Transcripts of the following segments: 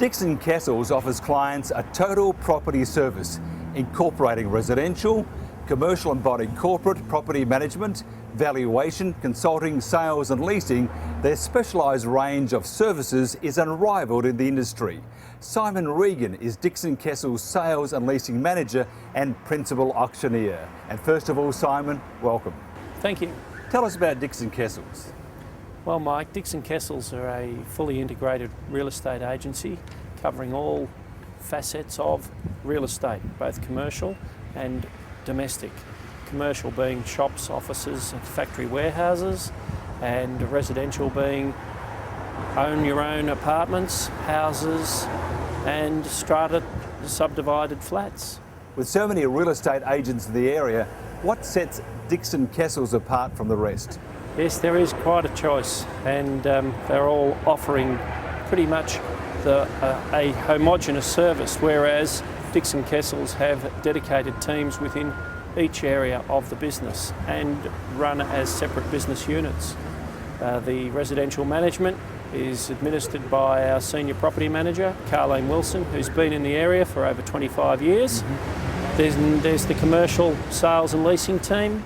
Dixon Kestles offers clients a total property service, incorporating residential, commercial embodied corporate property management, valuation, consulting, sales and leasing. Their specialised range of services is unrivalled in the industry. Simon Regan is Dixon Kestles' Sales and Leasing Manager and Principal Auctioneer. And first of all, Simon, welcome. Thank you. Tell us about Dixon Kestles. Well, Mike, Dixon Kestles are a fully integrated real estate agency covering all facets of real estate, both commercial and domestic. Commercial being shops, offices and factory warehouses, and residential being own your own apartments, houses and strata subdivided flats. With so many real estate agents in the area, what sets Dixon Kestles apart from the rest? Yes, there is quite a choice, and they're all offering pretty much a homogenous service, whereas Dixon Kestles have dedicated teams within each area of the business and run as separate business units. The residential management is administered by our senior property manager, Carleen Wilson, who's been in the area for over 25 years. There's the commercial sales and leasing team.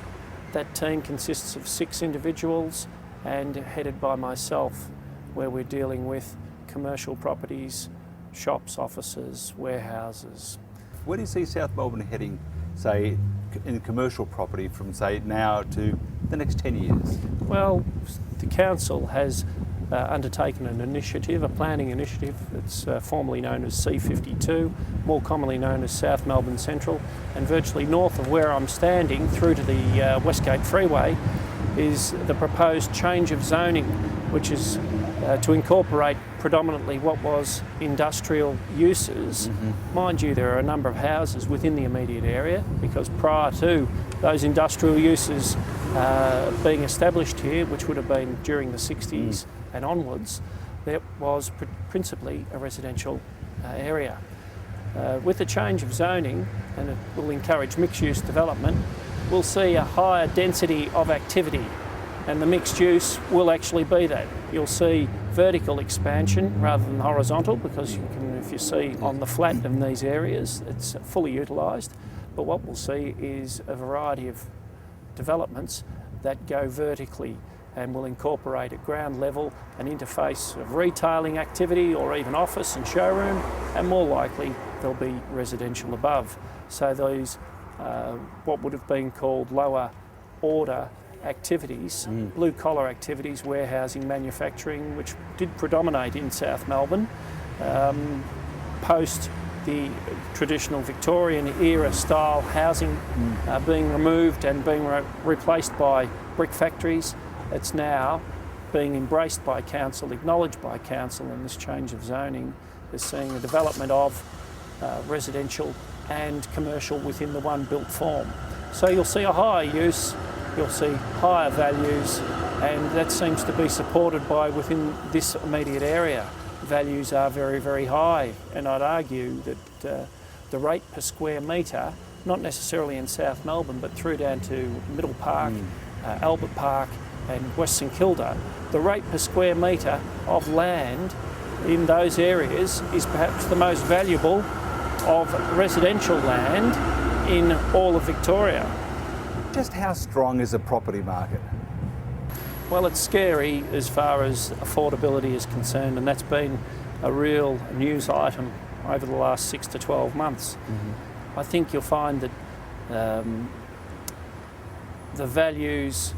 That team consists of 6 individuals and headed by myself, where we're dealing with commercial properties, shops, offices, warehouses. Where do you see South Melbourne heading, say, in commercial property from, say, now to the next 10 years? Well, the council has undertaken an initiative, a planning initiative. It's formerly known as C52, more commonly known as South Melbourne Central, and virtually north of where I'm standing through to the Westgate Freeway is the proposed change of zoning, which is to incorporate predominantly what was industrial uses. Mind you, there are a number of houses within the immediate area, because prior to those industrial uses being established here, which would have been during the 60s and onwards, there was principally a residential area. With the change of zoning, and it will encourage mixed-use development, we'll see a higher density of activity, and the mixed use will actually be that. You'll see vertical expansion rather than horizontal, because you can, if you see on the flat in these areas, it's fully utilised. But what we'll see is a variety of developments that go vertically and will incorporate at ground level an interface of retailing activity or even office and showroom, and more likely there'll be residential above. So those what would have been called lower order activities, blue collar activities, warehousing, manufacturing, which did predominate in South Melbourne, post the traditional Victorian era style housing being removed and being replaced by brick factories. It's now being embraced by council, acknowledged by council, and this change of zoning is seeing the development of residential and commercial within the one built form. So you'll see a higher use, you'll see higher values, and that seems to be supported by within this immediate area. Values are very, very high, and I'd argue that the rate per square metre, not necessarily in South Melbourne, but through down to Middle Park, Albert Park and West St Kilda, the rate per square metre of land in those areas is perhaps the most valuable of residential land in all of Victoria. Just how strong is the property market? Well, it's scary as far as affordability is concerned, and that's been a real news item over the last 6 to 12 months. I think you'll find that the values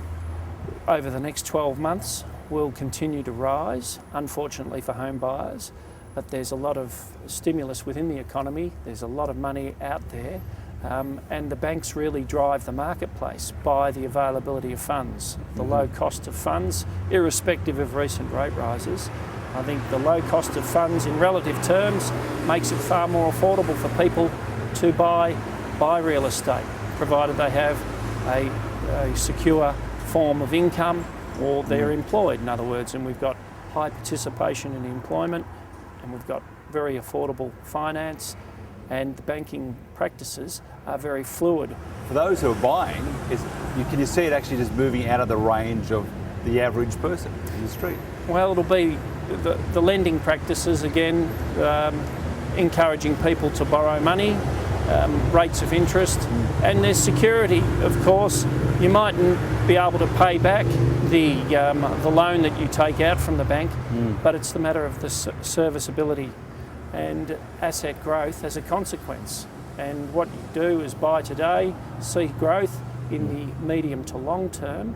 over the next 12 months will continue to rise, unfortunately for home buyers, but there's a lot of stimulus within the economy, there's a lot of money out there, and the banks really drive the marketplace by the availability of funds, the low cost of funds, irrespective of recent rate rises. I think the low cost of funds in relative terms makes it far more affordable for people to buy real estate, provided they have a secure form of income or they're employed, in other words, and we've got high participation in employment, and we've got very affordable finance, and the banking practices are very fluid. For those who are buying, can you see it actually just moving out of the range of the average person in the street? Well, it'll be the lending practices, again, encouraging people to borrow money, rates of interest, and there's security, of course. You mightn't be able to pay back the loan that you take out from the bank, but it's the matter of the serviceability and asset growth as a consequence. And what you do is buy today, see growth in the medium to long term,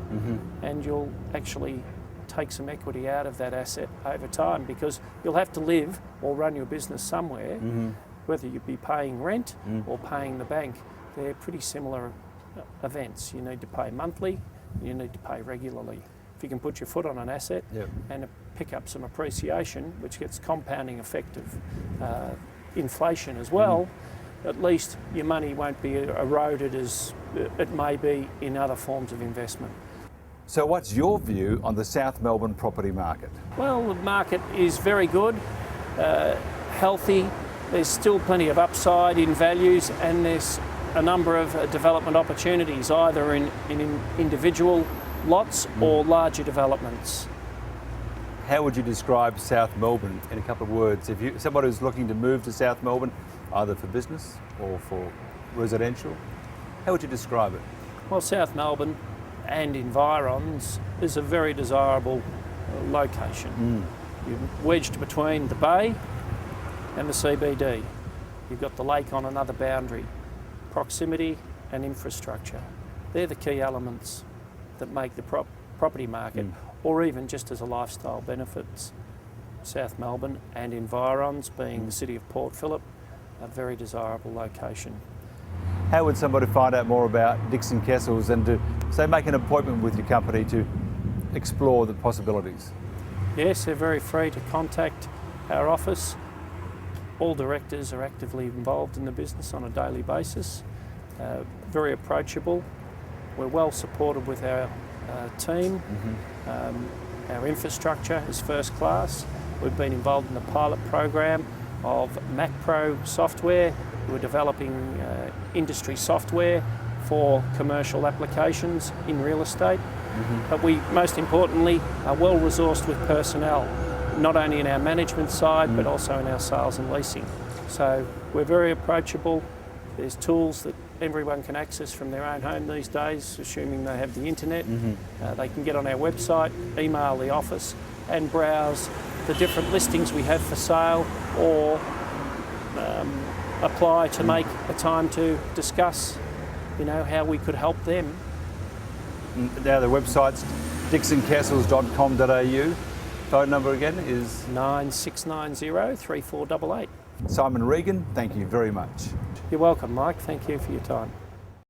and you'll actually take some equity out of that asset over time, because you'll have to live or run your business somewhere, whether you be paying rent or paying the bank. They're pretty similar events. You need to pay monthly, you need to pay regularly. If you can put your foot on an asset and pick up some appreciation, which gets compounding effect of inflation as well, at least your money won't be eroded as it may be in other forms of investment. So what's your view on the South Melbourne property market? Well, the market is very good, healthy. There's still plenty of upside in values, and there's a number of development opportunities, either in individual lots or larger developments. How would you describe South Melbourne in a couple of words? If somebody who's looking to move to South Melbourne, either for business or for residential, how would you describe it? Well, South Melbourne and environs is a very desirable location. You're wedged between the bay and the CBD. You've got the lake on another boundary. Proximity and infrastructure. They're the key elements that make the property market, or even just as a lifestyle benefits, South Melbourne and environs, being the city of Port Phillip, a very desirable location. How would somebody find out more about Dixon Kestles and to, say, make an appointment with your company to explore the possibilities? Yes, they're very free to contact our office. All directors are actively involved in the business on a daily basis, very approachable. We're well supported with our team. Our infrastructure is first class. We've been involved in the pilot program of MacPro software. We're developing industry software for commercial applications in real estate. But we, most importantly, are well resourced with personnel, not only in our management side, but also in our sales and leasing. So we're very approachable. There's tools that everyone can access from their own home these days, assuming they have the internet. They can get on our website, email the office, and browse the different listings we have for sale, or apply to make a time to discuss, how we could help them. Now the website's dixonkestles.com.au. Phone number again is 9690 3488. Simon Regan, thank you very much. You're welcome, Mike. Thank you for your time.